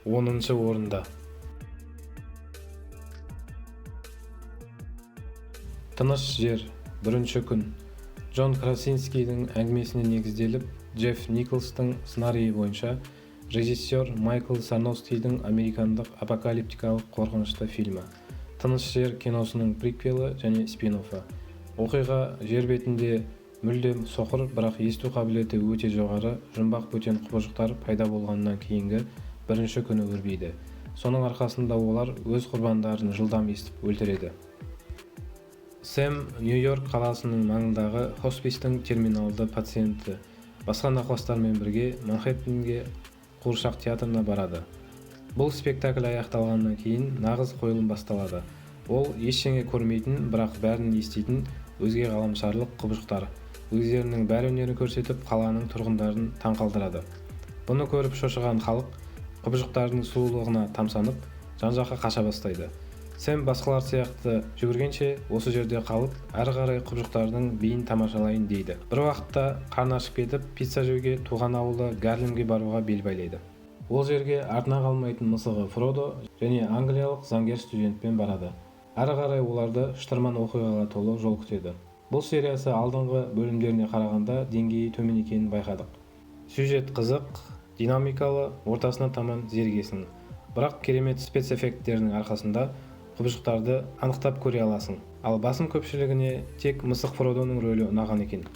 10-орында. Тыныш жер, бірінші күн. Джон Красинскийдің әңгімесіне негізделіп, Джефф Николстың сценарийі бойынша режиссер Майкл Сарноскийдің американдық апокалиптикалық қорқынышты фильмі. Тыныш жер киносының приквелі және спин-оффы. Оқиға жер бетінде мүлдем соқыр, бірақ есту қабілеті өте жоғары жұмбақ бөтен құбыжықтар пайда болғаннан кейінгі бірінші күні өрбиді. Соның арқасында олар өз құрбандарын жылдам естіп өлтіреді. Сэм Нью-Йорк қаласының маңындағы хоспистің терминалды пациенті. Басқа науқастармен бірге Манхэттенге қуыршақ театрына барады. Бұл спектакль аяқталғаннан кейін нағыз қойылым басталады. Ол ештеңе көрмейтін, бірақ бәрін еститін өзге ғаламшарлық құбыжықтар. Өздерінің бар өнерін көрсетіп, қаланың тұрғындарын таңқалдырады. Бұны көріп шошыған халық құбыжықтардың сұлулығына тамсанып, жан-жаққа қаша бастайды. Сэм басқалар сияқты жүгіргенше осы жерде қалып, әрі қарай құбыжықтардың биін тамашалайын дейді. Бір уақытта қарны ашып кетіп, пицца жеуге туған ауылы Гарлемге баруға бел байлайды. Ол жерге артына қалмайтын мысығы Фродо және англиялық заңгер студентпен барады. Әрі қарай оларды шытырман оқиғаға толы жол күтеді. Бұл сериясы алдыңғы бөлімдеріне қарағанда деңгейі төмен екенін байқадық. Сюжет қызық, динамикалы, ортасына таман зерігесің. Бірақ керемет спецэффекттерінің арқасында құбыжықтарды анықтап көре аласың. Ал басым көпшілігіне тек мысық Фродоның рөлі ұнаған екен.